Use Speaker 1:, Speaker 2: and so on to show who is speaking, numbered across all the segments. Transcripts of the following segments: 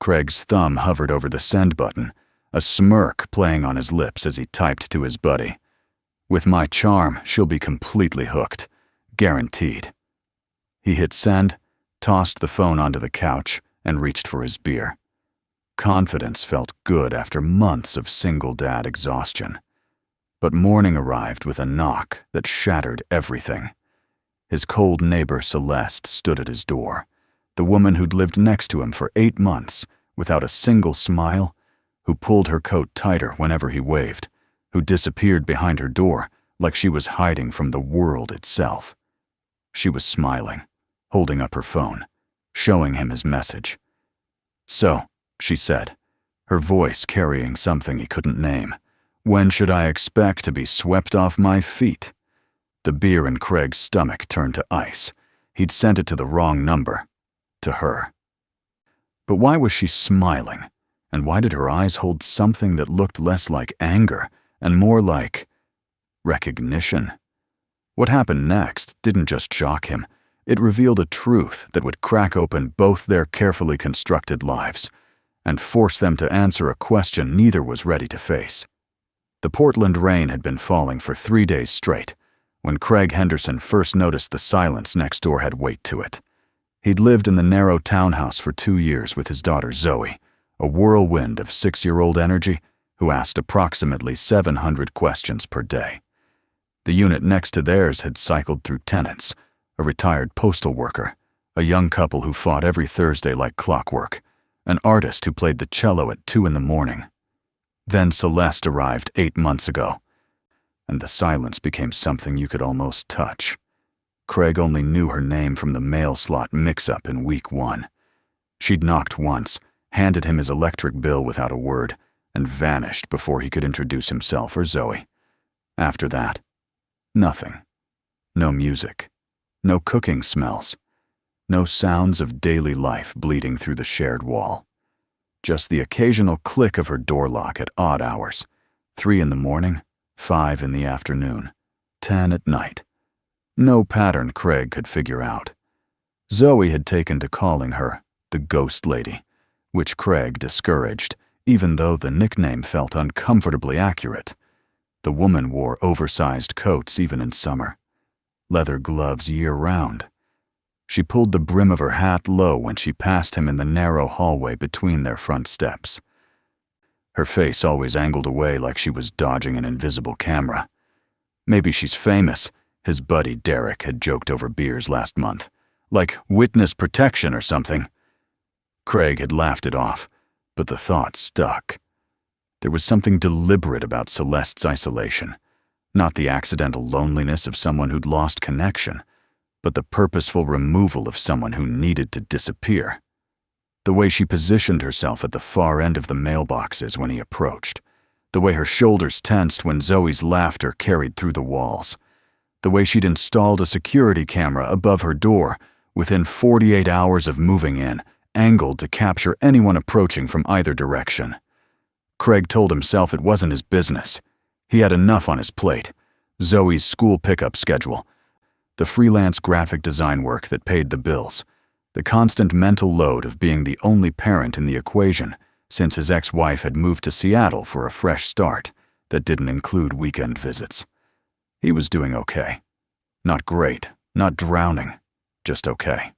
Speaker 1: Craig's thumb hovered over the send button, a smirk playing on his lips as he typed to his buddy. With my charm, she'll be completely hooked. Guaranteed. He hit send, tossed the phone onto the couch, and reached for his beer. Confidence felt good after months of single dad exhaustion. But morning arrived with a knock that shattered everything. His cold neighbor Celeste stood at his door, the woman who'd lived next to him for 8 months, without a single smile, who pulled her coat tighter whenever he waved, who disappeared behind her door like she was hiding from the world itself. She was smiling, holding up her phone, showing him his message. "So," she said, her voice carrying something he couldn't name, "when should I expect to be swept off my feet?" The beer in Craig's stomach turned to ice. He'd sent it to the wrong number. To her. But why was she smiling? And why did her eyes hold something that looked less like anger and more like recognition? What happened next didn't just shock him. It revealed a truth that would crack open both their carefully constructed lives and force them to answer a question neither was ready to face. The Portland rain had been falling for 3 days straight. When Craig Henderson first noticed the silence next door had weight to it. He'd lived in the narrow townhouse for 2 years with his daughter Zoe, a whirlwind of 6-year-old energy who asked approximately 700 questions per day. The unit next to theirs had cycled through tenants, a retired postal worker, a young couple who fought every Thursday like clockwork, an artist who played the cello at 2 a.m. Then Celeste arrived 8 months ago, and the silence became something you could almost touch. Craig only knew her name from the mail slot mix-up in week 1. She'd knocked once, handed him his electric bill without a word, and vanished before he could introduce himself or Zoe. After that, nothing. No music. No cooking smells. No sounds of daily life bleeding through the shared wall. Just the occasional click of her door lock at odd hours. 3 in the morning, 5 in the afternoon, 10 at night. No pattern Craig could figure out. Zoe had taken to calling her the Ghost Lady, which Craig discouraged, even though the nickname felt uncomfortably accurate. The woman wore oversized coats even in summer, leather gloves year-round. She pulled the brim of her hat low when she passed him in the narrow hallway between their front steps. Her face always angled away like she was dodging an invisible camera. "Maybe she's famous," his buddy Derek had joked over beers last month. "Like witness protection or something." Craig had laughed it off, but the thought stuck. There was something deliberate about Celeste's isolation, not the accidental loneliness of someone who'd lost connection, but the purposeful removal of someone who needed to disappear. The way she positioned herself at the far end of the mailboxes when he approached, the way her shoulders tensed when Zoe's laughter carried through the walls, the way she'd installed a security camera above her door within 48 hours of moving in, angled to capture anyone approaching from either direction. Craig told himself it wasn't his business. He had enough on his plate. Zoe's school pickup schedule, the freelance graphic design work that paid the bills, the constant mental load of being the only parent in the equation since his ex-wife had moved to Seattle for a fresh start that didn't include weekend visits. He was doing okay. Not great, not drowning, just okay.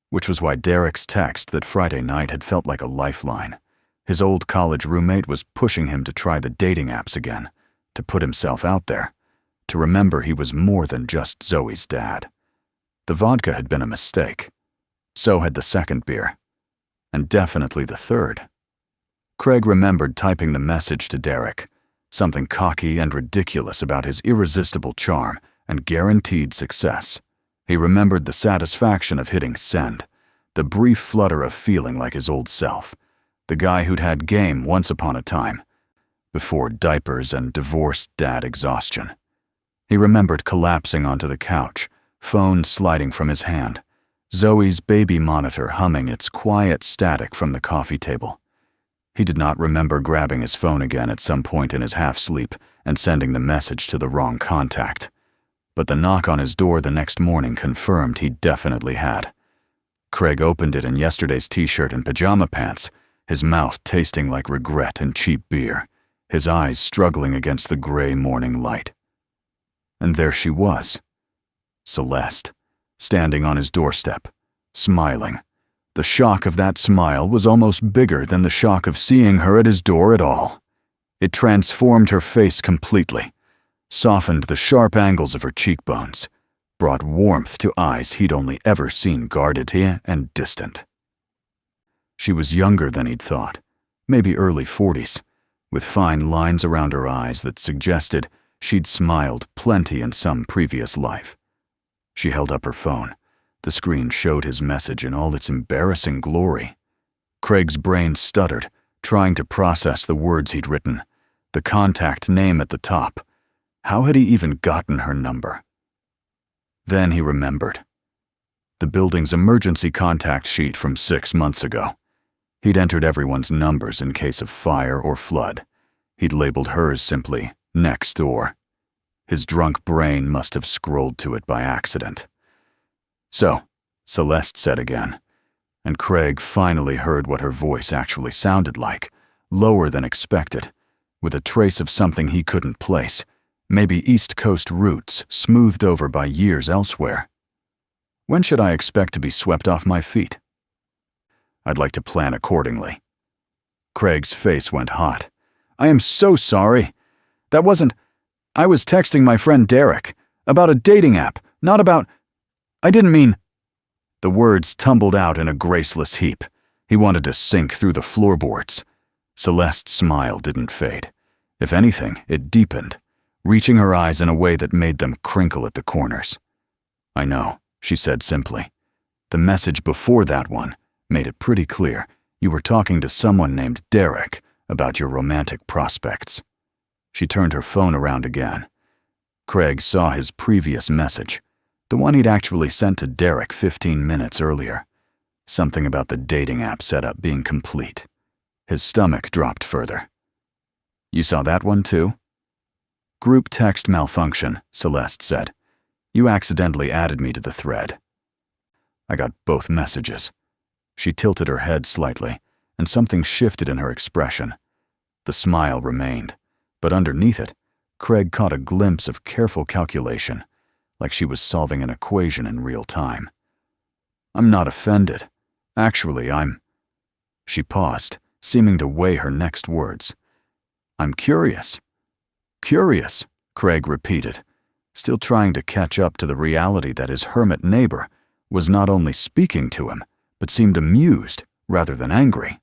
Speaker 1: Which was why Derek's text that Friday night had felt like a lifeline. His old college roommate was pushing him to try the dating apps again, to put himself out there, to remember he was more than just Zoe's dad. The vodka had been a mistake. So had the second beer. And definitely the third. Craig remembered typing the message to Derek, something cocky and ridiculous about his irresistible charm and guaranteed success. He remembered the satisfaction of hitting send, the brief flutter of feeling like his old self, the guy who'd had game once upon a time, before diapers and divorced dad exhaustion. He remembered collapsing onto the couch, phone sliding from his hand, Zoe's baby monitor humming its quiet static from the coffee table. He did not remember grabbing his phone again at some point in his half-sleep and sending the message to the wrong contact. But the knock on his door the next morning confirmed he definitely had. Craig opened it in yesterday's t-shirt and pajama pants, his mouth tasting like regret and cheap beer, his eyes struggling against the gray morning light. And there she was, Celeste, standing on his doorstep, smiling. The shock of that smile was almost bigger than the shock of seeing her at his door at all. It transformed her face completely, softened the sharp angles of her cheekbones, brought warmth to eyes he'd only ever seen guarded and distant. She was younger than he'd thought, maybe early 40s, with fine lines around her eyes that suggested she'd smiled plenty in some previous life. She held up her phone. The screen showed his message in all its embarrassing glory. Craig's brain stuttered, trying to process the words he'd written, the contact name at the top. How had he even gotten her number? Then he remembered. The building's emergency contact sheet from 6 months ago. He'd entered everyone's numbers in case of fire or flood. He'd labeled hers simply next door. His drunk brain must have scrolled to it by accident. "So," Celeste said again, and Craig finally heard what her voice actually sounded like, lower than expected, with a trace of something he couldn't place, maybe East Coast roots smoothed over by years elsewhere. "When should I expect to be swept off my feet?" "I'd like to plan accordingly." Craig's face went hot. "I am so sorry. That wasn't... I was texting my friend Derek about a dating app, not about... I didn't mean..." The words tumbled out in a graceless heap. He wanted to sink through the floorboards. Celeste's smile didn't fade. If anything, it deepened, reaching her eyes in a way that made them crinkle at the corners. "I know," she said simply. "The message before that one made it pretty clear you were talking to someone named Derek about your romantic prospects." She turned her phone around again. Craig saw his previous message, the one he'd actually sent to Derek 15 minutes earlier. Something about the dating app setup being complete. His stomach dropped further. "You saw that one too?" "Group text malfunction," Celeste said. "You accidentally added me to the thread." "I got both messages." She tilted her head slightly, and something shifted in her expression. The smile remained, but underneath it, Craig caught a glimpse of careful calculation, like she was solving an equation in real time. "I'm not offended. Actually, I'm..." She paused, seeming to weigh her next words. "I'm curious." "Curious," Craig repeated, still trying to catch up to the reality that his hermit neighbor was not only speaking to him, but seemed amused rather than angry.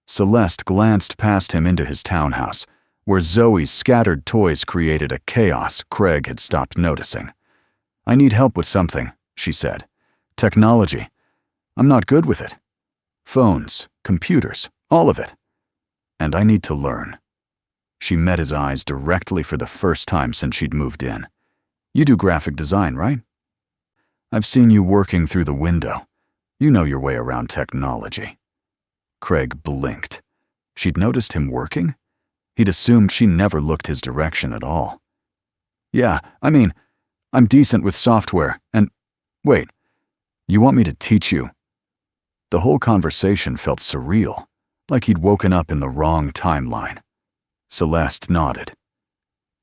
Speaker 1: Celeste glanced past him into his townhouse, where Zoe's scattered toys created a chaos Craig had stopped noticing. "I need help with something," she said. "Technology. I'm not good with it. Phones, computers, all of it. And I need to learn." She met his eyes directly for the first time since she'd moved in. "You do graphic design, right?" "I've seen you working through the window. You know your way around technology." Craig blinked. She'd noticed him working? He'd assumed she never looked his direction at all. "Yeah, I mean, I'm decent with software, and... Wait, you want me to teach you?" The whole conversation felt surreal, like he'd woken up in the wrong timeline. Celeste nodded.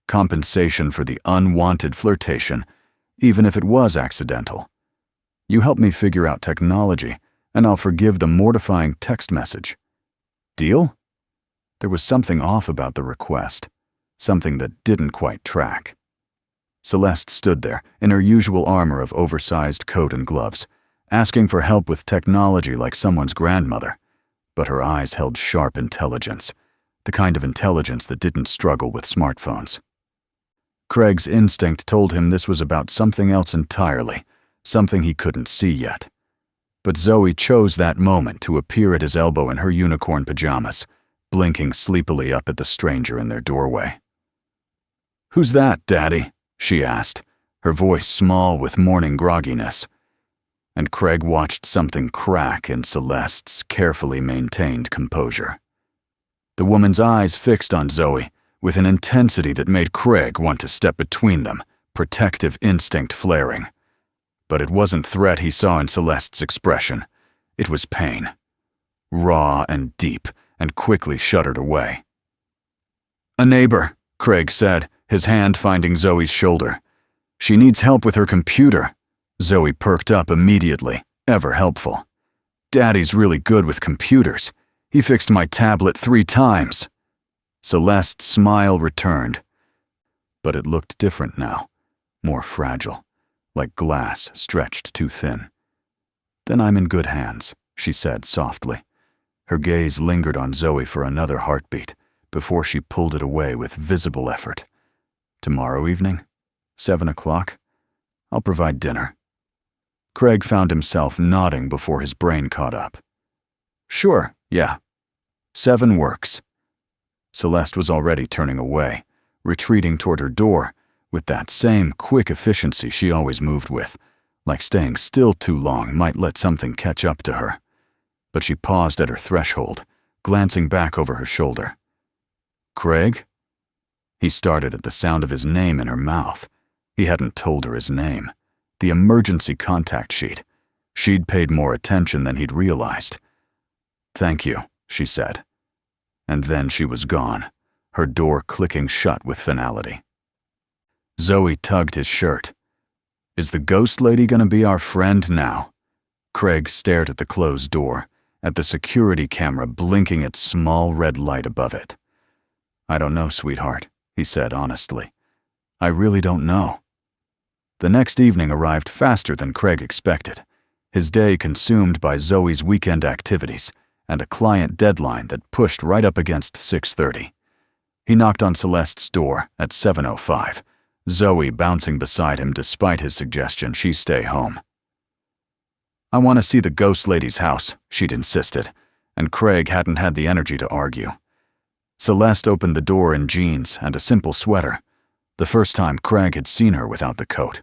Speaker 1: Compensation for the unwanted flirtation, even if it was accidental. "You help me figure out technology, and I'll forgive the mortifying text message. Deal?" There was something off about the request, something that didn't quite track. Celeste stood there, in her usual armor of oversized coat and gloves, asking for help with technology like someone's grandmother, but her eyes held sharp intelligence, the kind of intelligence that didn't struggle with smartphones. Craig's instinct told him this was about something else entirely, something he couldn't see yet. But Zoe chose that moment to appear at his elbow in her unicorn pajamas, blinking sleepily up at the stranger in their doorway. "Who's that, Daddy?" she asked, her voice small with morning grogginess. And Craig watched something crack in Celeste's carefully maintained composure. The woman's eyes fixed on Zoe with an intensity that made Craig want to step between them, protective instinct flaring. But it wasn't threat he saw in Celeste's expression. It was pain. Raw and deep, and quickly shuddered away. "A neighbor," Craig said, his hand finding Zoe's shoulder. "She needs help with her computer." Zoe perked up immediately, ever helpful. "Daddy's really good with computers. He fixed my tablet 3 times. Celeste's smile returned. But it looked different now, more fragile, like glass stretched too thin. "Then I'm in good hands," she said softly. Her gaze lingered on Zoe for another heartbeat before she pulled it away with visible effort. "Tomorrow evening? 7 o'clock? I'll provide dinner." Craig found himself nodding before his brain caught up. "Sure, yeah. 7 works." Celeste was already turning away, retreating toward her door with that same quick efficiency she always moved with, like staying still too long might let something catch up to her. But she paused at her threshold, glancing back over her shoulder. "Craig?" He started at the sound of his name in her mouth. He hadn't told her his name. The emergency contact sheet. She'd paid more attention than he'd realized. "Thank you," she said. And then she was gone, her door clicking shut with finality. Zoe tugged his shirt. "Is the ghost lady gonna be our friend now?" Craig stared at the closed door, at the security camera blinking its small red light above it. "I don't know, sweetheart," he said honestly. "I really don't know." The next evening arrived faster than Craig expected, his day consumed by Zoe's weekend activities and a client deadline that pushed right up against 6:30. He knocked on Celeste's door at 7:05, Zoe bouncing beside him despite his suggestion she stay home. "I want to see the ghost lady's house," she'd insisted, and Craig hadn't had the energy to argue. Celeste opened the door in jeans and a simple sweater, the first time Craig had seen her without the coat.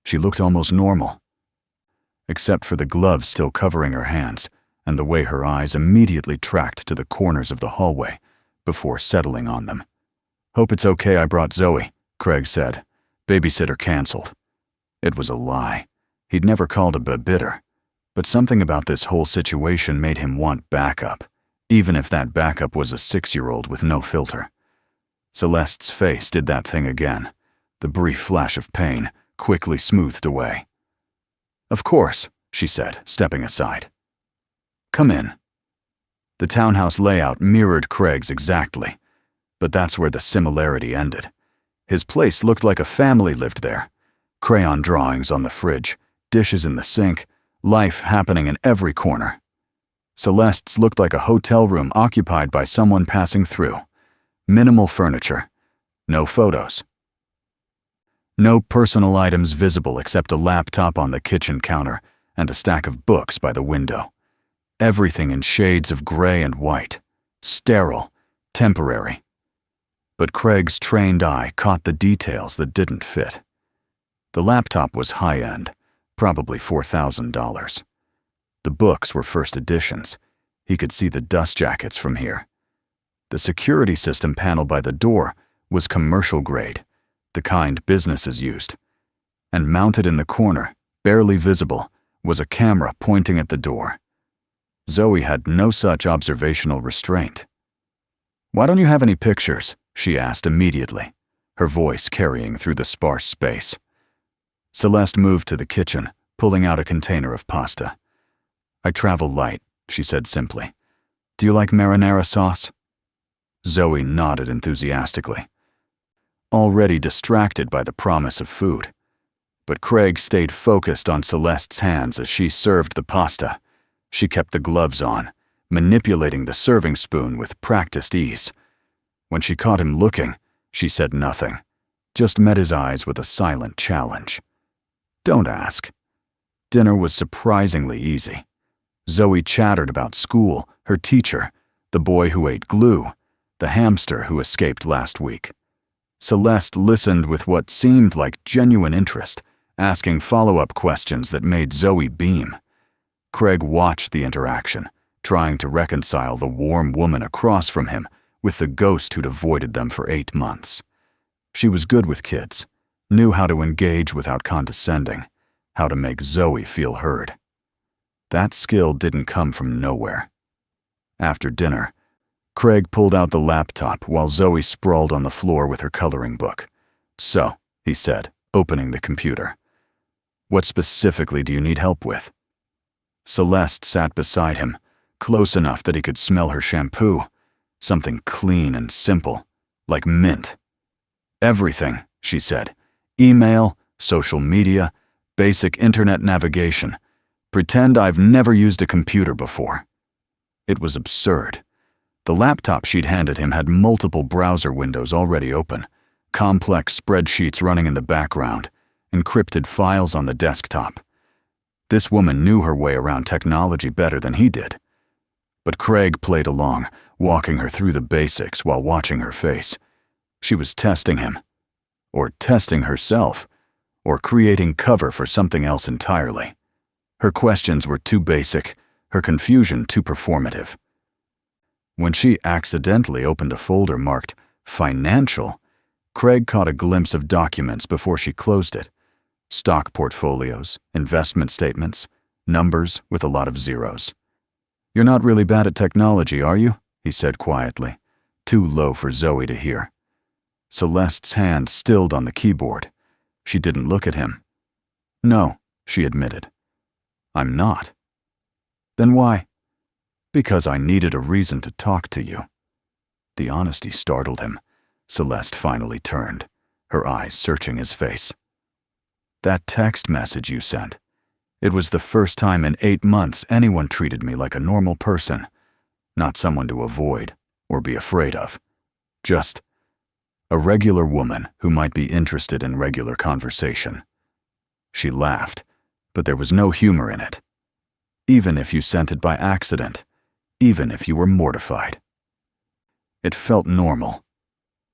Speaker 1: She looked almost normal, except for the gloves still covering her hands and the way her eyes immediately tracked to the corners of the hallway before settling on them. "Hope it's okay I brought Zoe," Craig said. "Babysitter canceled." It was a lie. He'd never called a babysitter, but something about this whole situation made him want backup, even if that backup was a 6-year-old with no filter. Celeste's face did that thing again, the brief flash of pain quickly smoothed away. "Of course," she said, stepping aside. "Come in." The townhouse layout mirrored Craig's exactly, but that's where the similarity ended. His place looked like a family lived there. Crayon drawings on the fridge, dishes in the sink, life happening in every corner. Celeste's looked like a hotel room occupied by someone passing through. Minimal furniture. No photos. No personal items visible except a laptop on the kitchen counter and a stack of books by the window. Everything in shades of gray and white. Sterile. Temporary. But Craig's trained eye caught the details that didn't fit. The laptop was high-end, probably $4,000. The books were first editions. He could see the dust jackets from here. The security system panel by the door was commercial grade, the kind businesses used. And mounted in the corner, barely visible, was a camera pointing at the door. Zoe had no such observational restraint. "Why don't you have any pictures?" she asked immediately, her voice carrying through the sparse space. Celeste moved to the kitchen, pulling out a container of pasta. "I travel light," she said simply. "Do you like marinara sauce?" Zoe nodded enthusiastically, already distracted by the promise of food. But Craig stayed focused on Celeste's hands as she served the pasta. She kept the gloves on, manipulating the serving spoon with practiced ease. When she caught him looking, she said nothing, just met his eyes with a silent challenge. "Don't ask." Dinner was surprisingly easy. Zoe chattered about school, her teacher, the boy who ate glue, the hamster who escaped last week. Celeste listened with what seemed like genuine interest, asking follow-up questions that made Zoe beam. Craig watched the interaction, trying to reconcile the warm woman across from him with the ghost who'd avoided them for 8 months. She was good with kids, knew how to engage without condescending, how to make Zoe feel heard. That skill didn't come from nowhere. After dinner, Craig pulled out the laptop while Zoe sprawled on the floor with her coloring book. "So," he said, opening the computer. "What specifically do you need help with?" Celeste sat beside him, close enough that he could smell her shampoo. Something clean and simple, like mint. "Everything," she said. "Email, social media, basic internet navigation. Pretend I've never used a computer before." It was absurd. The laptop she'd handed him had multiple browser windows already open, complex spreadsheets running in the background, encrypted files on the desktop. This woman knew her way around technology better than he did. But Craig played along, walking her through the basics while watching her face. She was testing him, or testing herself, or creating cover for something else entirely. Her questions were too basic, her confusion too performative. When she accidentally opened a folder marked Financial, Craig caught a glimpse of documents before she closed it. Stock portfolios, investment statements, numbers with a lot of zeros. "You're not really bad at technology, are you?" he said quietly, too low for Zoe to hear. Celeste's hand stilled on the keyboard. She didn't look at him. "No," she admitted. "I'm not." "Then why?" "Because I needed a reason to talk to you." The honesty startled him. Celeste finally turned, her eyes searching his face. "That text message you sent. It was the first time in 8 months anyone treated me like a normal person. Not someone to avoid or be afraid of. Just a regular woman who might be interested in regular conversation." She laughed, but there was no humor in it. "Even if you sent it by accident, even if you were mortified." It felt normal.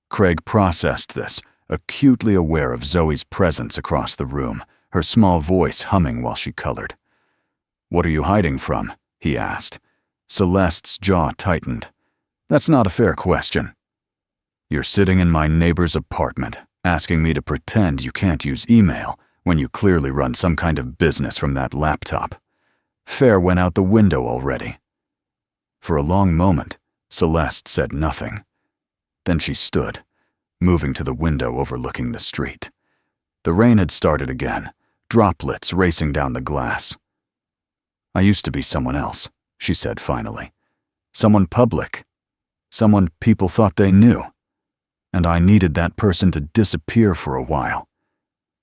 Speaker 1: Craig processed this, acutely aware of Zoe's presence across the room, her small voice humming while she colored. "What are you hiding from?" he asked. Celeste's jaw tightened. "That's not a fair question." "You're sitting in my neighbor's apartment, asking me to pretend you can't use email when you clearly run some kind of business from that laptop. Fair went out the window already." For a long moment, Celeste said nothing. Then she stood, moving to the window overlooking the street. The rain had started again, droplets racing down the glass. "I used to be someone else," she said finally. "Someone public. Someone people thought they knew. And I needed that person to disappear for a while."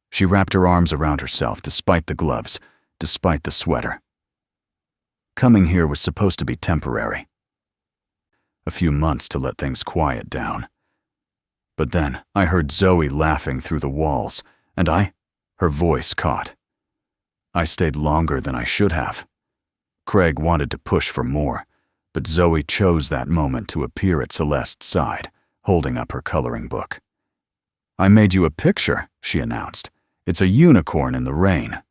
Speaker 1: She wrapped her arms around herself despite the gloves, despite the sweater. "Coming here was supposed to be temporary. A few months to let things quiet down. But then I heard Zoe laughing through the walls, and her voice caught. I stayed longer than I should have." Craig wanted to push for more, but Zoe chose that moment to appear at Celeste's side, holding up her coloring book. "I made you a picture," she announced. "It's a unicorn in the rain."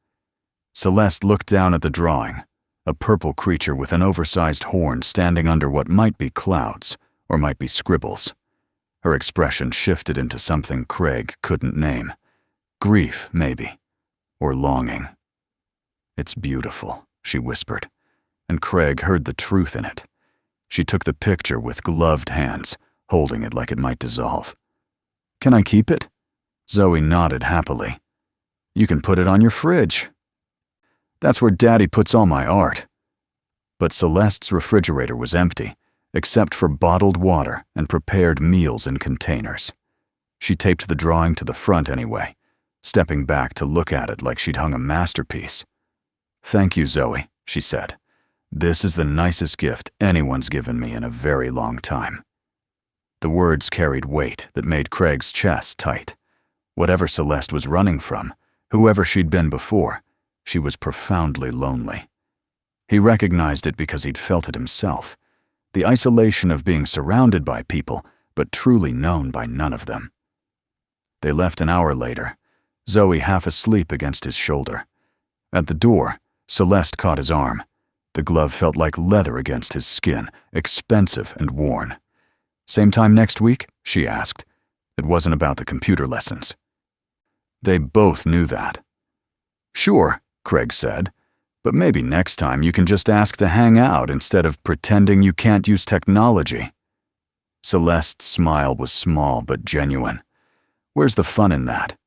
Speaker 1: Celeste looked down at the drawing, a purple creature with an oversized horn standing under what might be clouds or might be scribbles. Her expression shifted into something Craig couldn't name. Grief, maybe, or longing. "It's beautiful," she whispered, and Craig heard the truth in it. She took the picture with gloved hands, holding it like it might dissolve. "Can I keep it?" Zoe nodded happily. "You can put it on your fridge. That's where Daddy puts all my art." But Celeste's refrigerator was empty, except for bottled water and prepared meals in containers. She taped the drawing to the front anyway, stepping back to look at it like she'd hung a masterpiece. "Thank you, Zoe," she said. "This is the nicest gift anyone's given me in a very long time." The words carried weight that made Craig's chest tight. Whatever Celeste was running from, whoever she'd been before, she was profoundly lonely. He recognized it because he'd felt it himself. The isolation of being surrounded by people, but truly known by none of them. They left an hour later, Zoe half asleep against his shoulder. At the door, Celeste caught his arm. The glove felt like leather against his skin, expensive and worn. "Same time next week?" she asked. It wasn't about the computer lessons. They both knew that. "Sure," Craig said, But maybe next time you can just ask to hang out instead of pretending you can't use technology." Celeste's smile was small but genuine. Where's the fun in that?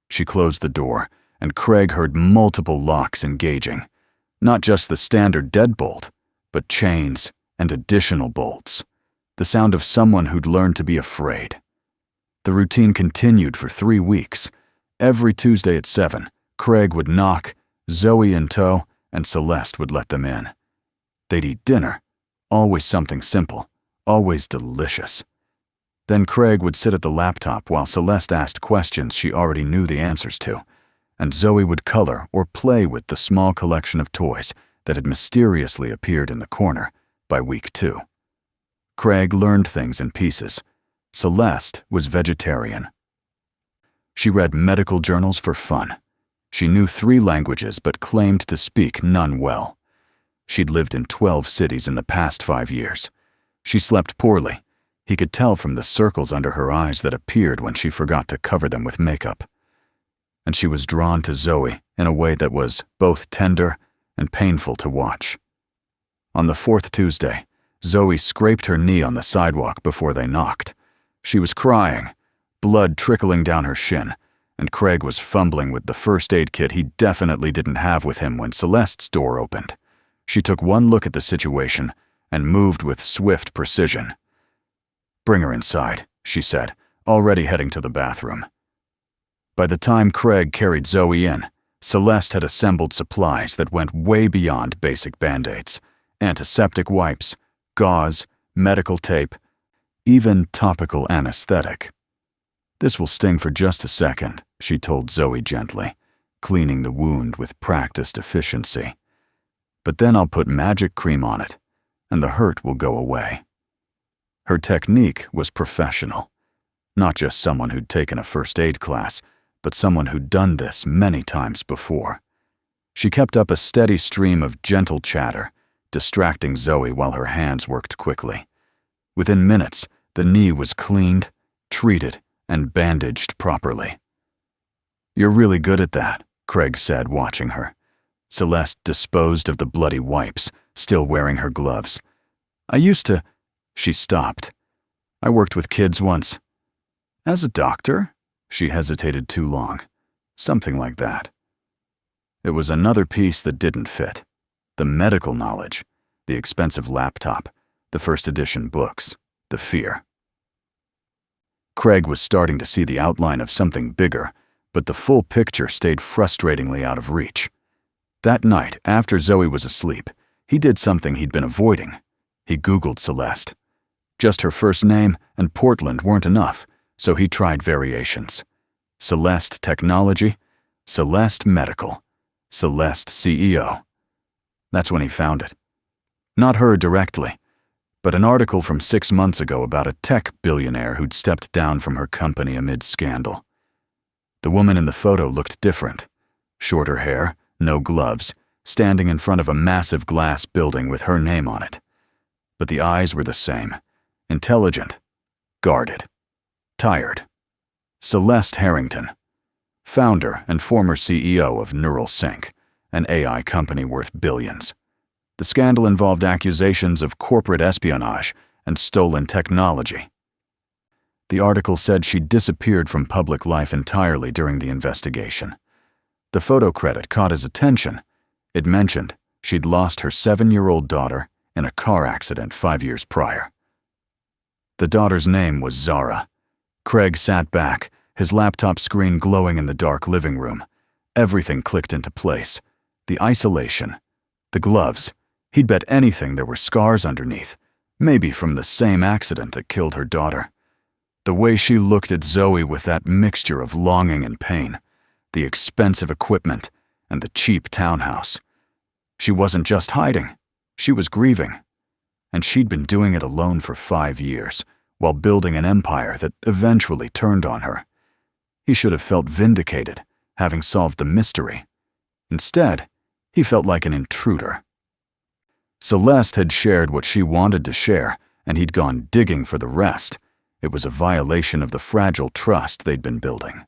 Speaker 1: She closed the door, and Craig heard multiple locks engaging. Not just the standard deadbolt, but chains and additional bolts. The sound of someone who'd learned to be afraid. The routine continued for 3 weeks. Every Tuesday at 7, Craig would knock, Zoe in tow, and Celeste would let them in. They'd eat dinner, always something simple, always delicious. Then Craig would sit at the laptop while Celeste asked questions she already knew the answers to, and Zoe would color or play with the small collection of toys that had mysteriously appeared in the corner by week 2. Craig learned things in pieces. Celeste was vegetarian. She read medical journals for fun. She knew 3 languages but claimed to speak none well. She'd lived in 12 cities in the past 5 years. She slept poorly. He could tell from the circles under her eyes that appeared when she forgot to cover them with makeup. And she was drawn to Zoe in a way that was both tender and painful to watch. On the 4th Tuesday, Zoe scraped her knee on the sidewalk before they knocked. She was crying, blood trickling down her shin, and Craig was fumbling with the first aid kit he definitely didn't have with him when Celeste's door opened. She took one look at the situation and moved with swift precision. "Bring her inside," she said, already heading to the bathroom. By the time Craig carried Zoe in, Celeste had assembled supplies that went way beyond basic Band-Aids: antiseptic wipes, gauze, medical tape, even topical anesthetic. "This will sting for just a second," she told Zoe gently, cleaning the wound with practiced efficiency. "But then I'll put magic cream on it, and the hurt will go away." Her technique was professional. Not just someone who'd taken a first aid class, but someone who'd done this many times before. She kept up a steady stream of gentle chatter, distracting Zoe while her hands worked quickly. Within minutes, the knee was cleaned, treated, and bandaged properly. "You're really good at that," Craig said, watching her. Celeste disposed of the bloody wipes, still wearing her gloves. "I used to—" She stopped. "I worked with kids once." "As a doctor?" She hesitated too long. "Something like that." It was another piece that didn't fit. The medical knowledge, the expensive laptop, the first edition books, the fear. Craig was starting to see the outline of something bigger, but the full picture stayed frustratingly out of reach. That night, after Zoe was asleep, he did something he'd been avoiding. He Googled Celeste. Just her first name and Portland weren't enough, so he tried variations. Celeste Technology, Celeste Medical, Celeste CEO. That's when he found it. Not her directly, but an article from 6 months ago about a tech billionaire who'd stepped down from her company amid scandal. The woman in the photo looked different. Shorter hair, no gloves, standing in front of a massive glass building with her name on it. But the eyes were the same. Intelligent, guarded, tired. Celeste Harrington, founder and former CEO of NeuralSync, an AI company worth billions. The scandal involved accusations of corporate espionage and stolen technology. The article said she disappeared from public life entirely during the investigation. The photo credit caught his attention. It mentioned she'd lost her 7-year-old daughter in a car accident 5 years prior. The daughter's name was Zara. Craig sat back, his laptop screen glowing in the dark living room. Everything clicked into place. The isolation, the gloves. He'd bet anything there were scars underneath, maybe from the same accident that killed her daughter. The way she looked at Zoe with that mixture of longing and pain, the expensive equipment, and the cheap townhouse. She wasn't just hiding, she was grieving. And she'd been doing it alone for 5 years, while building an empire that eventually turned on her. He should have felt vindicated, having solved the mystery. Instead, he felt like an intruder. Celeste had shared what she wanted to share, and he'd gone digging for the rest. It was a violation of the fragile trust they'd been building.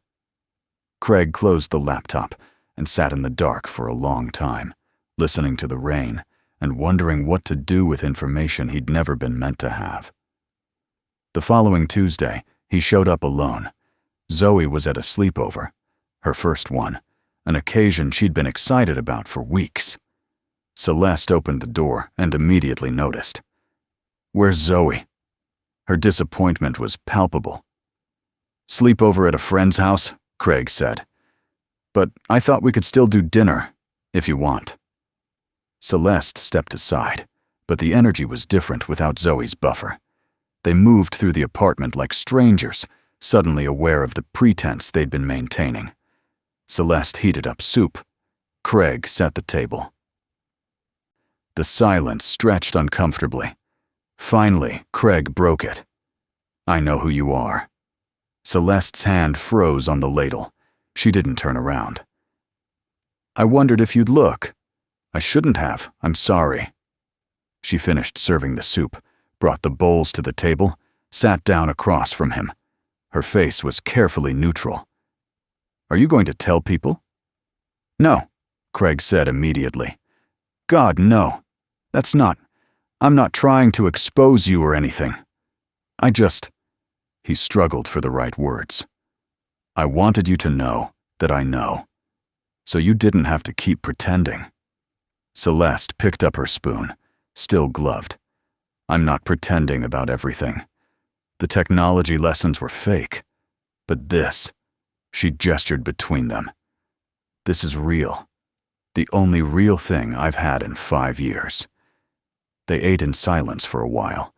Speaker 1: Craig closed the laptop and sat in the dark for a long time, listening to the rain and wondering what to do with information he'd never been meant to have. The following Tuesday, he showed up alone. Zoe was at a sleepover, her first one, an occasion she'd been excited about for weeks. Celeste opened the door and immediately noticed. "Where's Zoe?" Her disappointment was palpable. "Sleepover at a friend's house," Craig said. "But I thought we could still do dinner, if you want." Celeste stepped aside, but the energy was different without Zoe's buffer. They moved through the apartment like strangers, suddenly aware of the pretense they'd been maintaining. Celeste heated up soup. Craig set the table. The silence stretched uncomfortably. Finally, Craig broke it. "I know who you are." Celeste's hand froze on the ladle. She didn't turn around. "I wondered if you'd look." "I shouldn't have. I'm sorry." She finished serving the soup, brought the bowls to the table, sat down across from him. Her face was carefully neutral. "Are you going to tell people?" "No," Craig said immediately. "God, no. I'm not trying to expose you or anything. He struggled for the right words. "I wanted you to know that I know, so you didn't have to keep pretending." Celeste picked up her spoon, still gloved. "I'm not pretending about everything. The technology lessons were fake, but this," she gestured between them, "this is real. The only real thing I've had in 5 years." They ate in silence for a while.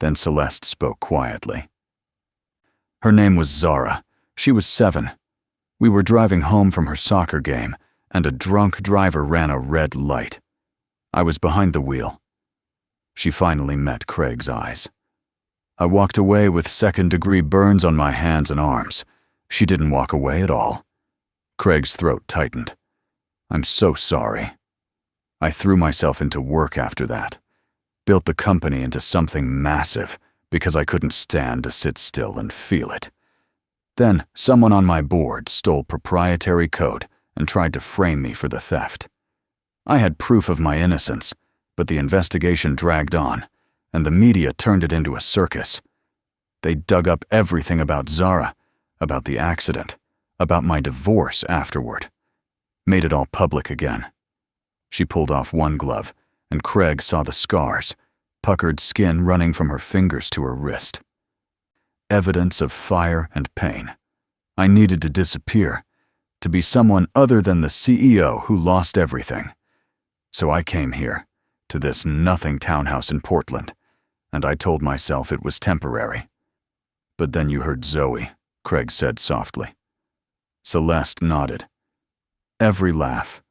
Speaker 1: Then Celeste spoke quietly. Her name was Zara. She was 7. We were driving home from her soccer game, and a drunk driver ran a red light. I was behind the wheel. She finally met Craig's eyes. I walked away with second-degree burns on my hands and arms. She didn't walk away at all. Craig's throat tightened. "I'm so sorry. I threw myself into work after that. Built the company into something massive because I couldn't stand to sit still and feel it. Then someone on my board stole proprietary code and tried to frame me for the theft. I had proof of my innocence, but the investigation dragged on, and the media turned it into a circus. They dug up everything about Zara, about the accident, about my divorce afterward. Made it all public again." She pulled off one glove, and Craig saw the scars, puckered skin running from her fingers to her wrist. Evidence of fire and pain. I needed to disappear, to be someone other than the CEO who lost everything. So I came here, to this nothing townhouse in Portland, and I told myself it was temporary. "But then you heard Zoe," Craig said softly. Celeste nodded. Every laugh,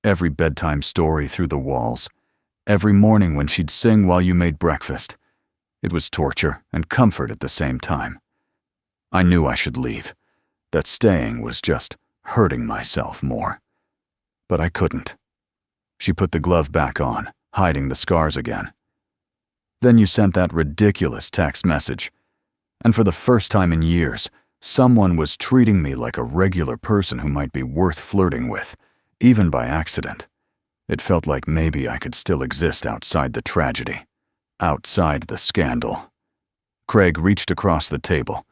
Speaker 1: every bedtime story through the walls, every morning when she'd sing while you made breakfast. It was torture and comfort at the same time. I knew I should leave, that staying was just hurting myself more. But I couldn't. She put the glove back on, hiding the scars again. "Then you sent that ridiculous text message, and for the first time in years, someone was treating me like a regular person who might be worth flirting with, even by accident. It felt like maybe I could still exist outside the tragedy, outside the scandal." Craig reached across the table,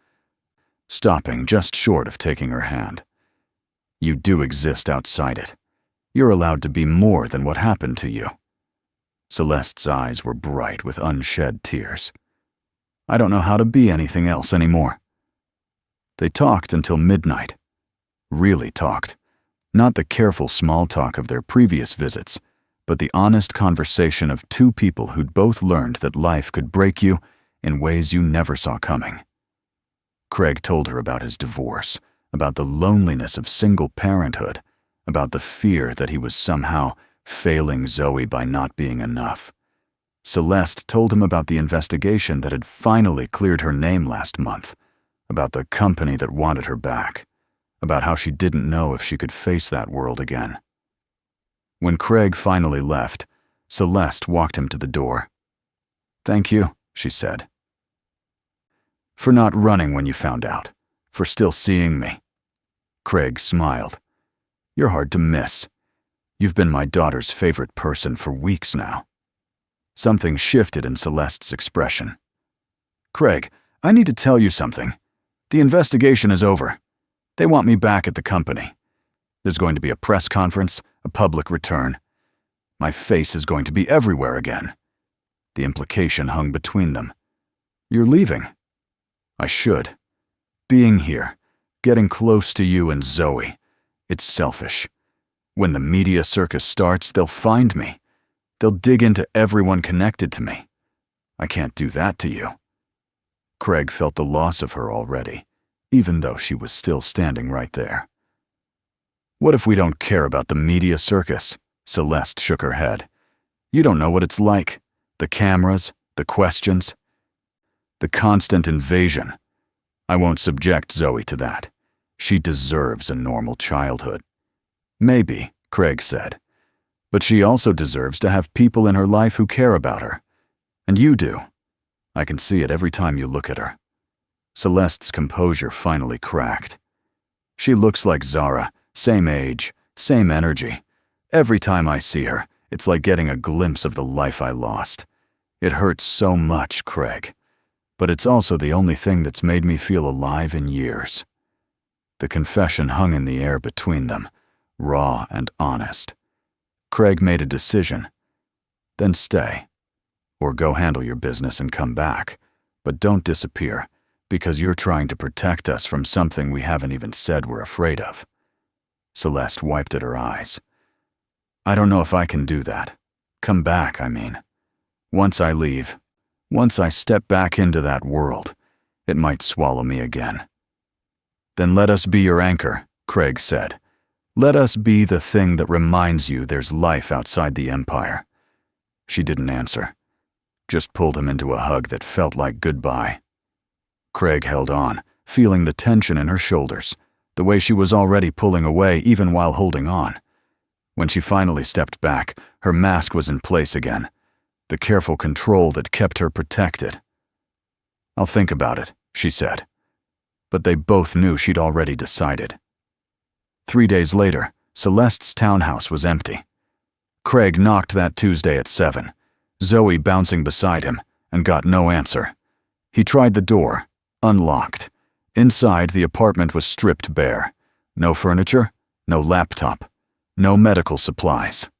Speaker 1: stopping just short of taking her hand. "You do exist outside it. You're allowed to be more than what happened to you." Celeste's eyes were bright with unshed tears. "I don't know how to be anything else anymore." They talked until midnight. Really talked. Not the careful small talk of their previous visits, but the honest conversation of two people who'd both learned that life could break you in ways you never saw coming. Craig told her about his divorce, about the loneliness of single parenthood, about the fear that he was somehow failing Zoe by not being enough. Celeste told him about the investigation that had finally cleared her name last month, about the company that wanted her back, about how she didn't know if she could face that world again. When Craig finally left, Celeste walked him to the door. "Thank you," she said. "For not running when you found out, for still seeing me." Craig smiled. "You're hard to miss. You've been my daughter's favorite person for weeks now." Something shifted in Celeste's expression. "Craig, I need to tell you something. The investigation is over. They want me back at the company. There's going to be a press conference, a public return. My face is going to be everywhere again." The implication hung between them. "You're leaving." "I should. Being here, getting close to you and Zoe, it's selfish. When the media circus starts, they'll find me. They'll dig into everyone connected to me. I can't do that to you." Craig felt the loss of her already, even though she was still standing right there. "What if we don't care about the media circus?" Celeste shook her head. "You don't know what it's like. The cameras, the questions, the constant invasion. I won't subject Zoe to that. She deserves a normal childhood." "Maybe," Craig said. "But she also deserves to have people in her life who care about her. And you do. I can see it every time you look at her." Celeste's composure finally cracked. "She looks like Zara, same age, same energy. Every time I see her, it's like getting a glimpse of the life I lost. It hurts so much, Craig. But it's also the only thing that's made me feel alive in years." The confession hung in the air between them, raw and honest. Craig made a decision. "Then stay. Or go handle your business and come back. But don't disappear, because you're trying to protect us from something we haven't even said we're afraid of." Celeste wiped at her eyes. "I don't know if I can do that. Come back, I mean. Once I leave, once I step back into that world, it might swallow me again." "Then let us be your anchor," Craig said. "Let us be the thing that reminds you there's life outside the empire." She didn't answer, just pulled him into a hug that felt like goodbye. Craig held on, feeling the tension in her shoulders, the way she was already pulling away even while holding on. When she finally stepped back, her mask was in place again, the careful control that kept her protected. "I'll think about it," she said. But they both knew she'd already decided. 3 days later, Celeste's townhouse was empty. Craig knocked that Tuesday at 7, Zoe bouncing beside him, and got no answer. He tried the door, unlocked. Inside, the apartment was stripped bare. No furniture, no laptop, no medical supplies.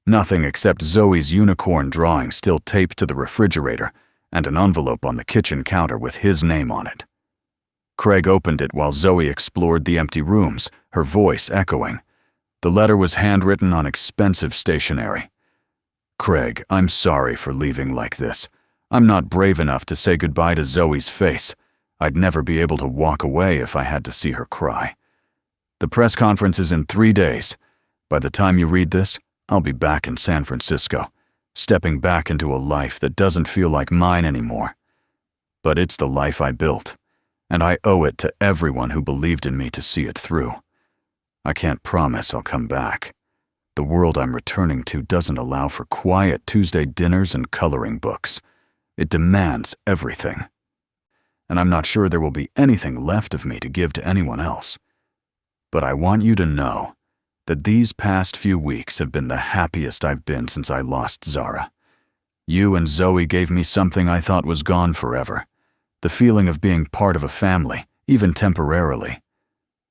Speaker 1: Nothing except Zoe's unicorn drawing still taped to the refrigerator and an envelope on the kitchen counter with his name on it. Craig opened it while Zoe explored the empty rooms, her voice echoing. The letter was handwritten on expensive stationery. "Craig, I'm sorry for leaving like this. I'm not brave enough to say goodbye to Zoe's face. I'd never be able to walk away if I had to see her cry. The press conference is in 3 days. By the time you read this, I'll be back in San Francisco, stepping back into a life that doesn't feel like mine anymore. But it's the life I built, and I owe it to everyone who believed in me to see it through. I can't promise I'll come back. The world I'm returning to doesn't allow for quiet Tuesday dinners and coloring books. It demands everything. And I'm not sure there will be anything left of me to give to anyone else. But I want you to know that these past few weeks have been the happiest I've been since I lost Zara. You and Zoe gave me something I thought was gone forever, the feeling of being part of a family, even temporarily.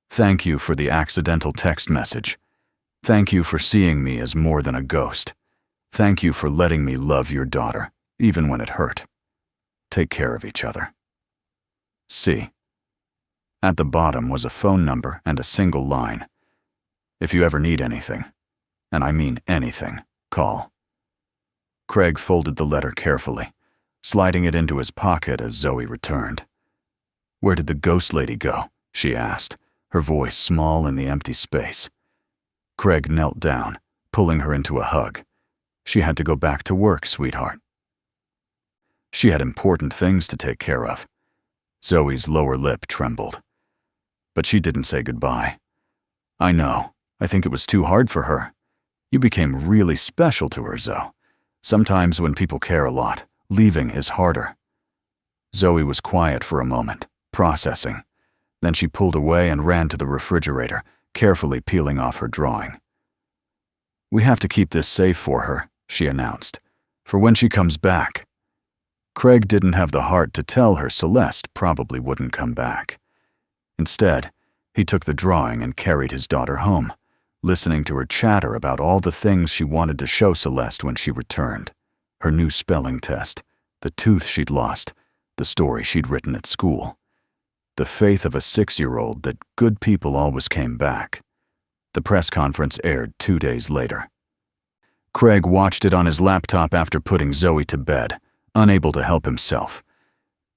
Speaker 1: Thank you for the accidental text message. Thank you for seeing me as more than a ghost. Thank you for letting me love your daughter, even when it hurt. Take care of each other. C. At the bottom was a phone number and a single line. If you ever need anything, and I mean anything, call. Craig folded the letter carefully, sliding it into his pocket as Zoe returned. "Where did the ghost lady go?" she asked, her voice small in the empty space. Craig knelt down, pulling her into a hug. "She had to go back to work, sweetheart." She had important things to take care of. Zoe's lower lip trembled. But she didn't say goodbye. "I know. I think it was too hard for her. You became really special to her, Zoe. Sometimes when people care a lot, leaving is harder." Zoe was quiet for a moment, processing. Then she pulled away and ran to the refrigerator, carefully peeling off her drawing. "We have to keep this safe for her," she announced, "for when she comes back." Craig didn't have the heart to tell her Celeste probably wouldn't come back. Instead, he took the drawing and carried his daughter home, listening to her chatter about all the things she wanted to show Celeste when she returned. Her new spelling test, the tooth she'd lost, the story she'd written at school. The faith of a 6-year-old that good people always came back. The press conference aired 2 days later. Craig watched it on his laptop after putting Zoe to bed, unable to help himself.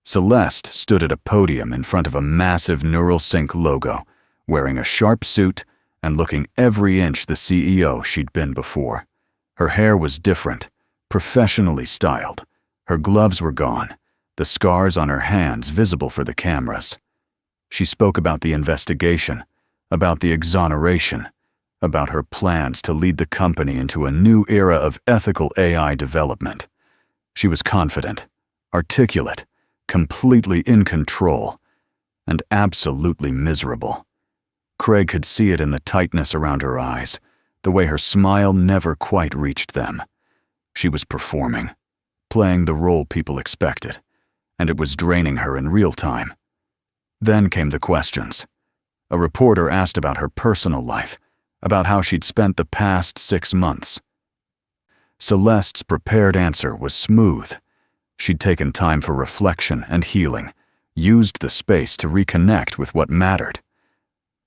Speaker 1: Celeste stood at a podium in front of a massive Neural Sync logo, wearing a sharp suit and looking every inch the CEO she'd been before. Her hair was different, professionally styled. Her gloves were gone, the scars on her hands visible for the cameras. She spoke about the investigation, about the exoneration, about her plans to lead the company into a new era of ethical AI development. She was confident, articulate, completely in control, and absolutely miserable. Craig could see it in the tightness around her eyes, the way her smile never quite reached them. She was performing, playing the role people expected, and it was draining her in real time. Then came the questions. A reporter asked about her personal life, about how she'd spent the past 6 months. Celeste's prepared answer was smooth. She'd taken time for reflection and healing, used the space to reconnect with what mattered.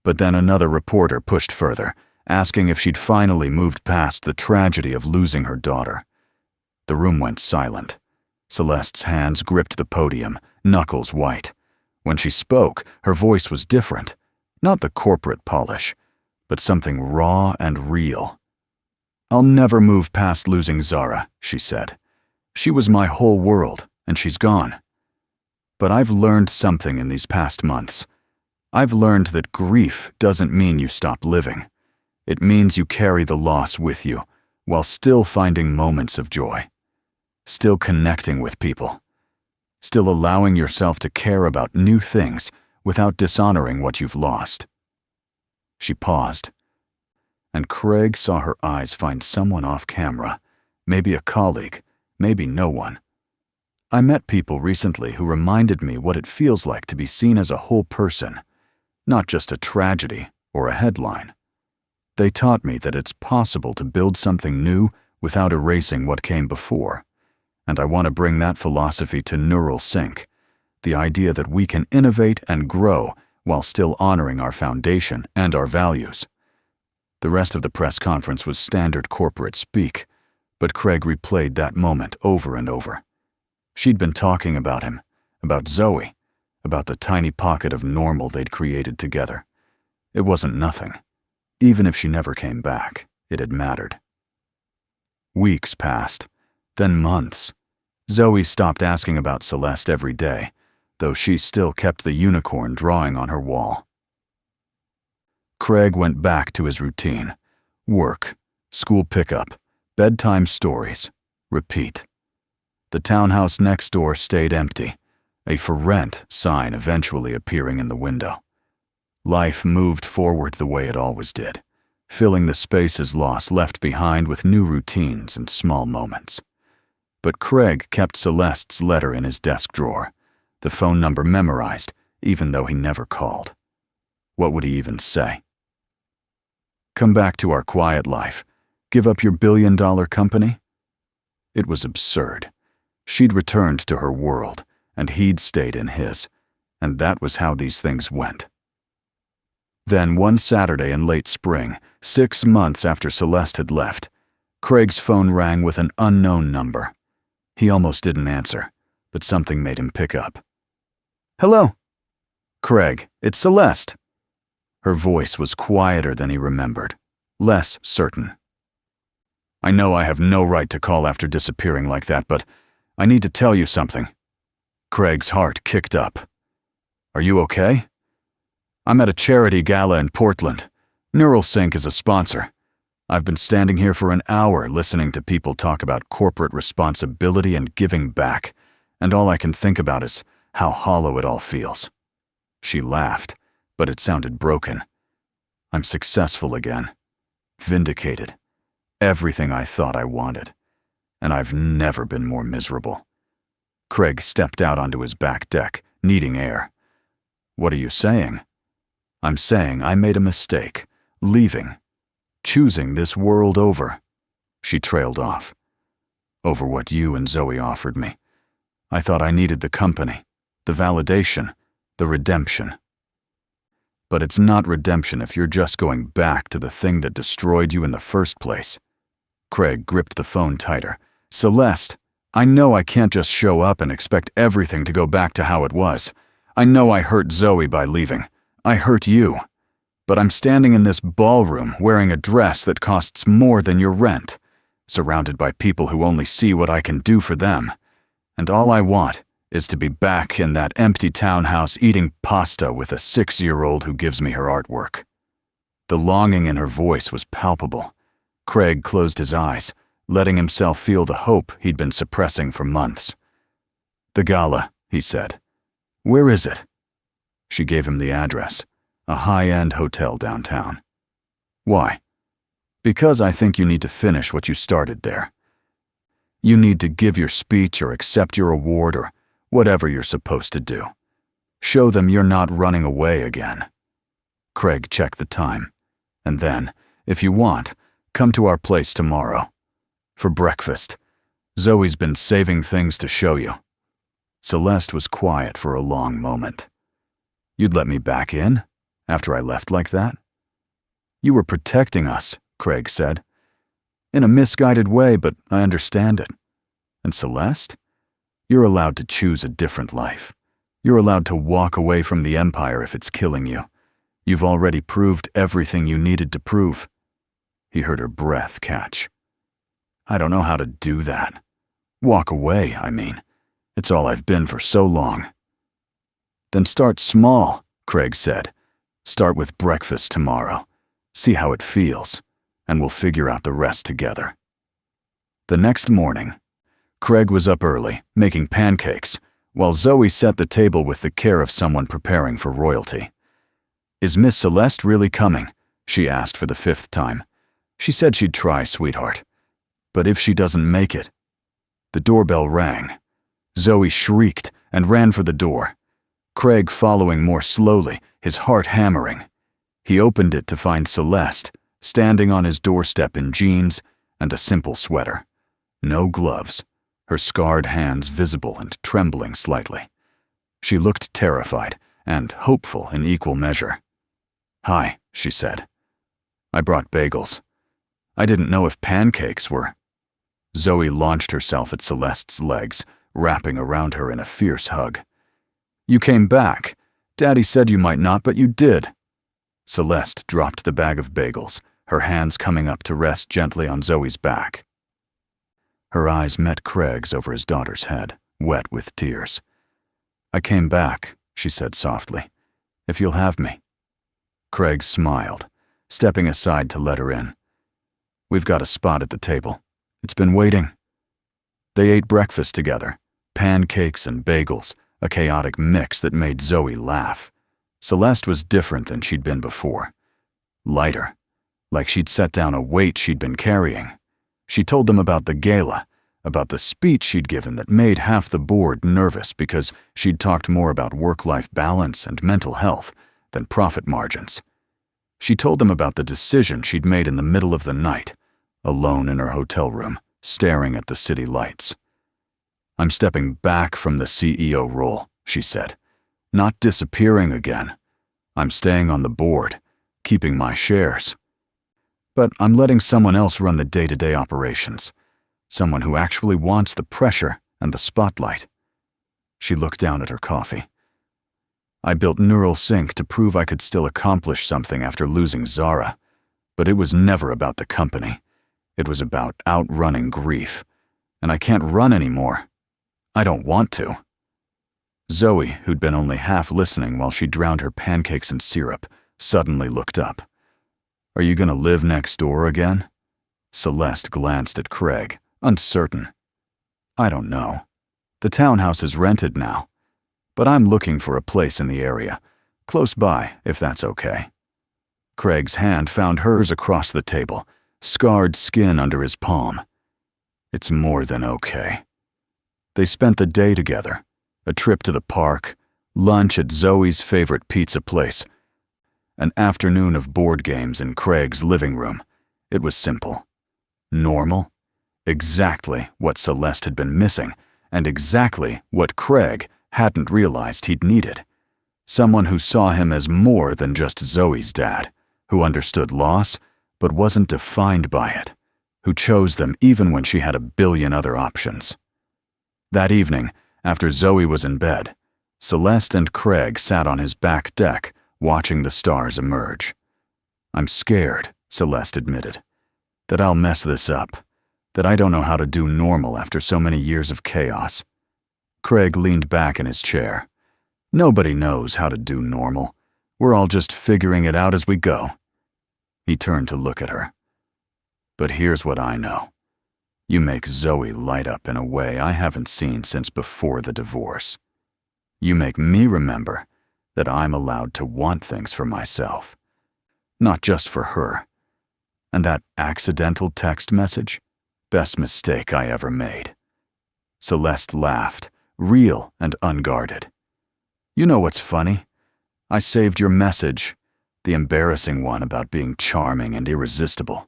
Speaker 1: But then another reporter pushed further, asking if she'd finally moved past the tragedy of losing her daughter. The room went silent. Celeste's hands gripped the podium, knuckles white. When she spoke, her voice was different, not the corporate polish, but something raw and real. "I'll never move past losing Zara," she said. "She was my whole world, and she's gone. But I've learned something in these past months. I've learned that grief doesn't mean you stop living. It means you carry the loss with you, while still finding moments of joy, still connecting with people, still allowing yourself to care about new things without dishonoring what you've lost." She paused, and Craig saw her eyes find someone off camera, maybe a colleague, maybe no one. "I met people recently who reminded me what it feels like to be seen as a whole person, not just a tragedy or a headline. They taught me that it's possible to build something new without erasing what came before, and I want to bring that philosophy to Neural Sync, the idea that we can innovate and grow while still honoring our foundation and our values." The rest of the press conference was standard corporate speak, but Craig replayed that moment over and over. She'd been talking about him, about Zoe, about the tiny pocket of normal they'd created together. It wasn't nothing. Even if she never came back, it had mattered. Weeks passed, then months. Zoe stopped asking about Celeste every day, though she still kept the unicorn drawing on her wall. Craig went back to his routine. Work, school pickup, bedtime stories, repeat. The townhouse next door stayed empty, a "for rent" sign eventually appearing in the window. Life moved forward the way it always did, filling the spaces lost left behind with new routines and small moments. But Craig kept Celeste's letter in his desk drawer, the phone number memorized, even though he never called. What would he even say? "Come back to our quiet life. Give up your billion-dollar company?" It was absurd. She'd returned to her world, and he'd stayed in his, and that was how these things went. Then one Saturday in late spring, 6 months after Celeste had left, Craig's phone rang with an unknown number. He almost didn't answer, but something made him pick up. "Hello." "Craig, it's Celeste." Her voice was quieter than he remembered, less certain. "I know I have no right to call after disappearing like that, but I need to tell you something." Craig's heart kicked up. "Are you okay?" "I'm at a charity gala in Portland. Neural Sync is a sponsor. I've been standing here for an hour listening to people talk about corporate responsibility and giving back, and all I can think about is how hollow it all feels." She laughed, but it sounded broken. "I'm successful again. Vindicated. Everything I thought I wanted. And I've never been more miserable. Craig stepped out onto his back deck, needing air. What are you saying? I'm saying I made a mistake, leaving, choosing this world over. She trailed off. Over what you and Zoe offered me. I thought I needed the company, the validation, the redemption. But it's not redemption if you're just going back to the thing that destroyed you in the first place. Craig gripped the phone tighter. Celeste, I know I can't just show up and expect everything to go back to how it was. I know I hurt Zoe by leaving. I hurt you. But I'm standing in this ballroom wearing a dress that costs more than your rent, surrounded by people who only see what I can do for them. And all I want is to be back in that empty townhouse eating pasta with a 6-year-old who gives me her artwork. The longing in her voice was palpable. Craig closed his eyes, letting himself feel the hope he'd been suppressing for months. The gala, he said. Where is it? She gave him the address, a high-end hotel downtown. Why? Because I think you need to finish what you started there. You need to give your speech or accept your award or whatever you're supposed to do. Show them you're not running away again. Craig checked the time. And then, if you want, come to our place tomorrow. For breakfast. Zoe's been saving things to show you. Celeste was quiet for a long moment. You'd let me back in? After I left like that? You were protecting us, Craig said. In a misguided way, but I understand it. And Celeste? You're allowed to choose a different life. You're allowed to walk away from the Empire if it's killing you. You've already proved everything you needed to prove. He heard her breath catch. I don't know how to do that. Walk away, I mean. It's all I've been for so long. Then start small, Craig said. Start with breakfast tomorrow. See how it feels, and we'll figure out the rest together. The next morning, Craig was up early, making pancakes, while Zoe set the table with the care of someone preparing for royalty. Is Miss Celeste really coming? She asked for the 5th time. She said she'd try, sweetheart. But if she doesn't make it... The doorbell rang. Zoe shrieked and ran for the door. Craig following more slowly, his heart hammering. He opened it to find Celeste, standing on his doorstep in jeans and a simple sweater. No gloves, her scarred hands visible and trembling slightly. She looked terrified and hopeful in equal measure. Hi, she said. I brought bagels. I didn't know if pancakes were... Zoe launched herself at Celeste's legs, wrapping around her in a fierce hug. You came back. Daddy said you might not, but you did. Celeste dropped the bag of bagels, her hands coming up to rest gently on Zoe's back. Her eyes met Craig's over his daughter's head, wet with tears. I came back, she said softly. If you'll have me. Craig smiled, stepping aside to let her in. We've got a spot at the table. It's been waiting. They ate breakfast together, pancakes and bagels, a chaotic mix that made Zoe laugh. Celeste was different than she'd been before. Lighter, like she'd set down a weight she'd been carrying. She told them about the gala, about the speech she'd given that made half the board nervous because she'd talked more about work-life balance and mental health than profit margins. She told them about the decision she'd made in the middle of the night, alone in her hotel room, staring at the city lights. I'm stepping back from the CEO role, she said. Not disappearing again. I'm staying on the board, keeping my shares. But I'm letting someone else run the day-to-day operations. Someone who actually wants the pressure and the spotlight. She looked down at her coffee. I built neural sync to prove I could still accomplish something after losing Zara, but it was never about the company. It was about outrunning grief, and I can't run anymore. I don't want to. Zoe, who'd been only half listening while she drowned her pancakes in syrup, suddenly looked up. Are you gonna live next door again? Celeste glanced at Craig, uncertain. I don't know. The townhouse is rented now, but I'm looking for a place in the area, close by, if that's okay. Craig's hand found hers across the table, scarred skin under his palm. It's more than okay. They spent the day together, a trip to the park, lunch at Zoe's favorite pizza place, an afternoon of board games in Craig's living room. It was simple. Normal. Exactly what Celeste had been missing, and exactly what Craig hadn't realized he'd needed. Someone who saw him as more than just Zoe's dad, who understood loss but wasn't defined by it, who chose them even when she had a billion other options. That evening, after Zoe was in bed, Celeste and Craig sat on his back deck watching the stars emerge. "I'm scared," Celeste admitted, "that I'll mess this up, that I don't know how to do normal after so many years of chaos." Craig leaned back in his chair. "Nobody knows how to do normal. We're all just figuring it out as we go." He turned to look at her. "But here's what I know. You make Zoe light up in a way I haven't seen since before the divorce. You make me remember that I'm allowed to want things for myself, not just for her. And that accidental text message? Best mistake I ever made." Celeste laughed, real and unguarded. "You know what's funny? I saved your message, the embarrassing one about being charming and irresistible.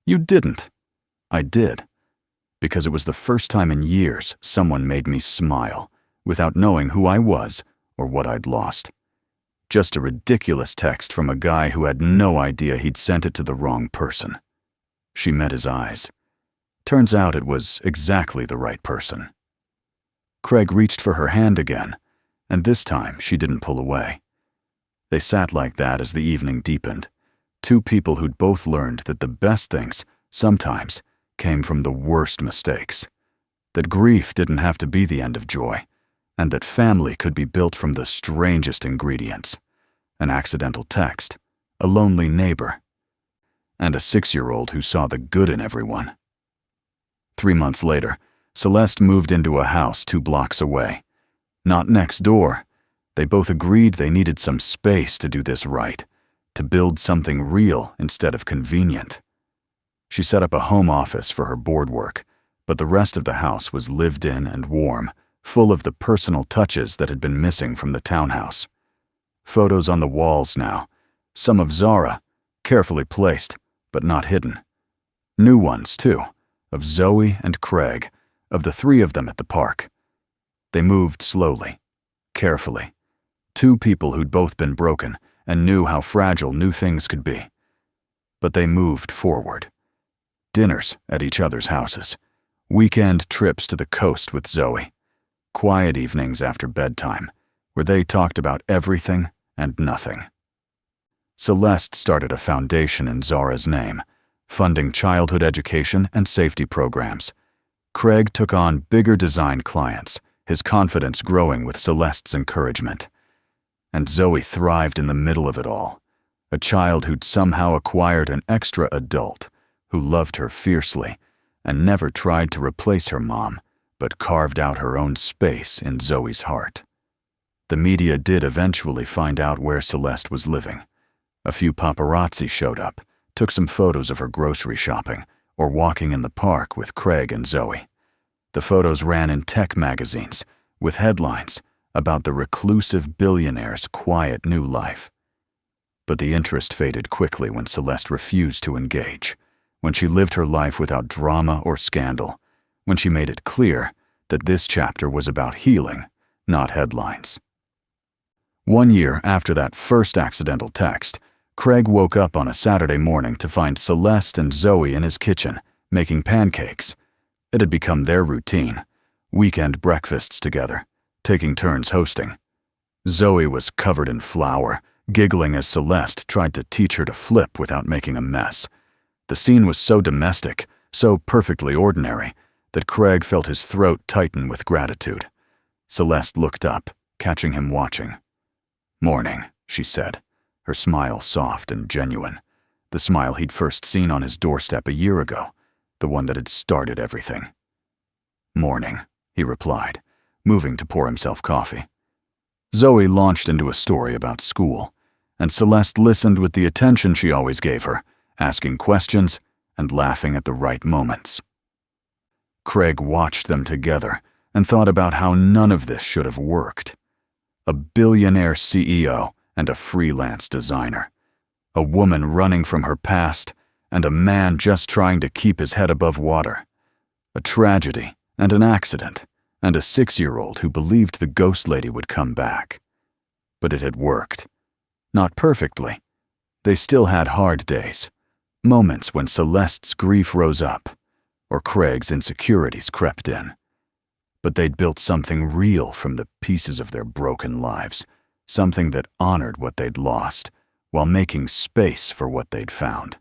Speaker 1: You didn't. I did. Because it was the first time in years someone made me smile without knowing who I was or what I'd lost. Just a ridiculous text from a guy who had no idea he'd sent it to the wrong person." She met his eyes. Turns out it was exactly the right person. Craig reached for her hand again, and this time she didn't pull away. They sat like that as the evening deepened, two people who'd both learned that the best things, sometimes, came from the worst mistakes, that grief didn't have to be the end of joy, and that family could be built from the strangest ingredients: an accidental text, a lonely neighbor, and a 6-year-old who saw the good in everyone. 3 months later, Celeste moved into a house 2 blocks away. Not next door. They both agreed they needed some space to do this right, to build something real instead of convenient. She set up a home office for her board work, but the rest of the house was lived in and warm, full of the personal touches that had been missing from the townhouse. Photos on the walls now, some of Zara, carefully placed, but not hidden. New ones, too, of Zoe and Craig, of the 3 of them at the park. They moved slowly, carefully. 2 people who'd both been broken and knew how fragile new things could be. But they moved forward. Dinners at each other's houses, weekend trips to the coast with Zoe, quiet evenings after bedtime, where they talked about everything and nothing. Celeste started a foundation in Zara's name, funding childhood education and safety programs. Craig took on bigger design clients, his confidence growing with Celeste's encouragement. And Zoe thrived in the middle of it all, a child who'd somehow acquired an extra adult who loved her fiercely and never tried to replace her mom, but carved out her own space in Zoe's heart. The media did eventually find out where Celeste was living. A few paparazzi showed up, took some photos of her grocery shopping or walking in the park with Craig and Zoe. The photos ran in tech magazines with headlines about the reclusive billionaire's quiet new life. But the interest faded quickly when Celeste refused to engage, when she lived her life without drama or scandal, when she made it clear that this chapter was about healing, not headlines. 1 year after that first accidental text, Craig woke up on a Saturday morning to find Celeste and Zoe in his kitchen, making pancakes. It had become their routine, weekend breakfasts together, taking turns hosting. Zoe was covered in flour, giggling as Celeste tried to teach her to flip without making a mess. The scene was so domestic, so perfectly ordinary, that Craig felt his throat tighten with gratitude. Celeste looked up, catching him watching. "Morning," she said, her smile soft and genuine, the smile he'd first seen on his doorstep a year ago, the one that had started everything. "Morning," he replied, moving to pour himself coffee. Zoe launched into a story about school, and Celeste listened with the attention she always gave her, asking questions and laughing at the right moments. Craig watched them together and thought about how none of this should have worked. A billionaire CEO and a freelance designer. A woman running from her past and a man just trying to keep his head above water. A tragedy and an accident and a 6-year-old who believed the ghost lady would come back. But it had worked. Not perfectly. They still had hard days, moments when Celeste's grief rose up, or Craig's insecurities crept in. But they'd built something real from the pieces of their broken lives, something that honored what they'd lost, while making space for what they'd found.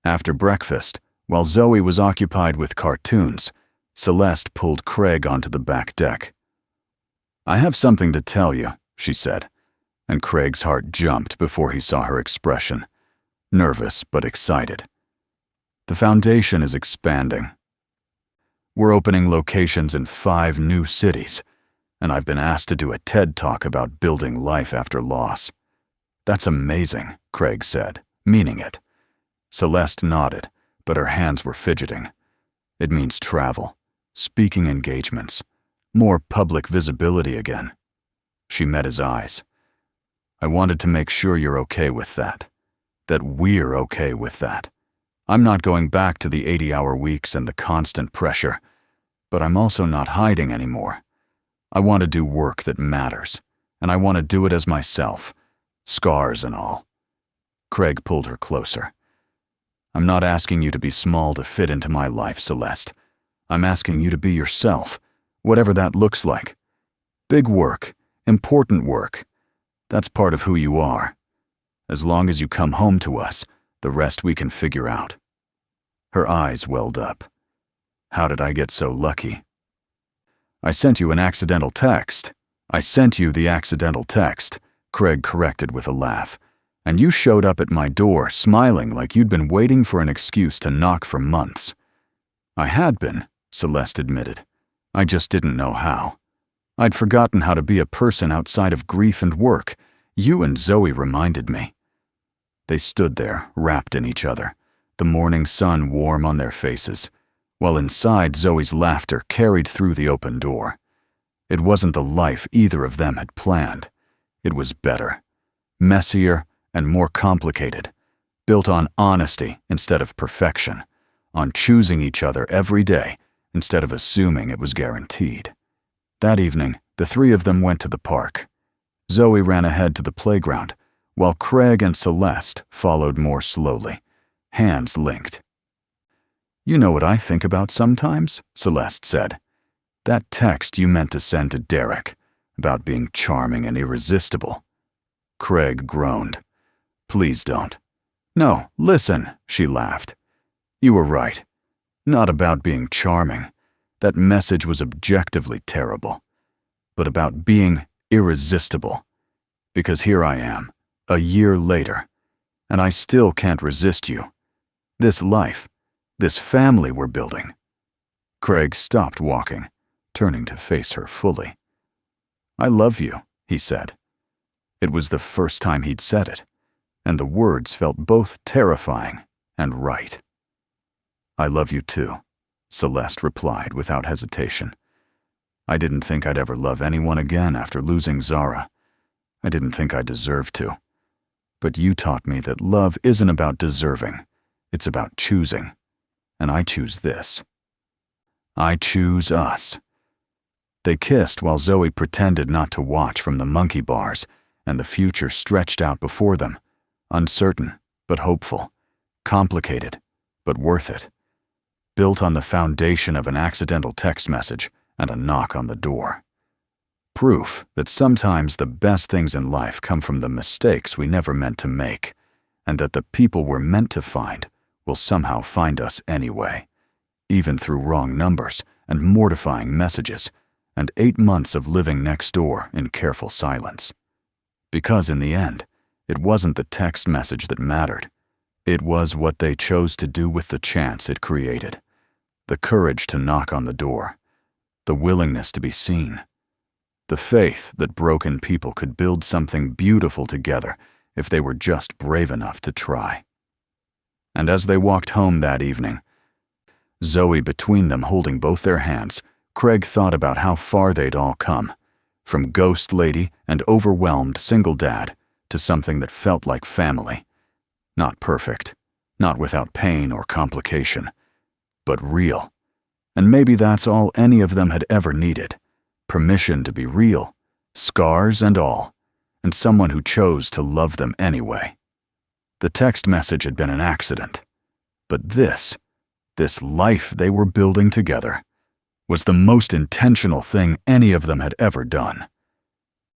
Speaker 1: After breakfast, while Zoe was occupied with cartoons, Celeste pulled Craig onto the back deck. "I have something to tell you," she said, and Craig's heart jumped before he saw her expression, nervous but excited. "The foundation is expanding. We're opening locations in 5 new cities, and I've been asked to do a TED Talk about building life after loss." "That's amazing," Craig said, meaning it. Celeste nodded, but her hands were fidgeting. "It means travel, speaking engagements, more public visibility again." She met his eyes. "I wanted to make sure you're okay with that we're okay with that. I'm not going back to the 80-hour weeks and the constant pressure, but I'm also not hiding anymore. I want to do work that matters, and I want to do it as myself, scars and all." Craig pulled her closer. "I'm not asking you to be small to fit into my life, Celeste. I'm asking you to be yourself, whatever that looks like. Big work, important work. That's part of who you are. As long as you come home to us, the rest we can figure out." Her eyes welled up. "How did I get so lucky?" "I sent you an accidental text. I sent you the accidental text," Craig corrected with a laugh. "And you showed up at my door smiling like you'd been waiting for an excuse to knock for months." "I had been," Celeste admitted. "I just didn't know how. I'd forgotten how to be a person outside of grief and work. You and Zoe reminded me." They stood there, wrapped in each other, the morning sun warm on their faces, while inside Zoe's laughter carried through the open door. It wasn't the life either of them had planned. It was better, messier, and more complicated, built on honesty instead of perfection, on choosing each other every day instead of assuming it was guaranteed. That evening, the 3 of them went to the park. Zoe ran ahead to the playground, while Craig and Celeste followed more slowly, hands linked. "You know what I think about sometimes?" Celeste said. "That text you meant to send to Derek, about being charming and irresistible." Craig groaned. "Please don't." "No, listen," she laughed. "You were right. Not about being charming. That message was objectively terrible. But about being irresistible. Because here I am, a year later, and I still can't resist you. This life, this family we're building." Craig stopped walking, turning to face her fully. "I love you," he said. It was the first time he'd said it, and the words felt both terrifying and right. "I love you too," Celeste replied without hesitation. "I didn't think I'd ever love anyone again after losing Zara. I didn't think I deserved to. But you taught me that love isn't about deserving, it's about choosing. And I choose this. I choose us." They kissed while Zoe pretended not to watch from the monkey bars, and the future stretched out before them, uncertain but hopeful, complicated but worth it, built on the foundation of an accidental text message and a knock on the door. Proof that sometimes the best things in life come from the mistakes we never meant to make, and that the people we're meant to find will somehow find us anyway, even through wrong numbers and mortifying messages, and 8 months of living next door in careful silence. Because in the end, it wasn't the text message that mattered. It was what they chose to do with the chance it created, the courage to knock on the door, the willingness to be seen, the faith that broken people could build something beautiful together if they were just brave enough to try. And as they walked home that evening, Zoe between them holding both their hands, Craig thought about how far they'd all come, from ghost lady and overwhelmed single dad to something that felt like family. Not perfect, not without pain or complication, but real. And maybe that's all any of them had ever needed. Permission to be real, scars and all, and someone who chose to love them anyway. The text message had been an accident, but this life they were building together, was the most intentional thing any of them had ever done.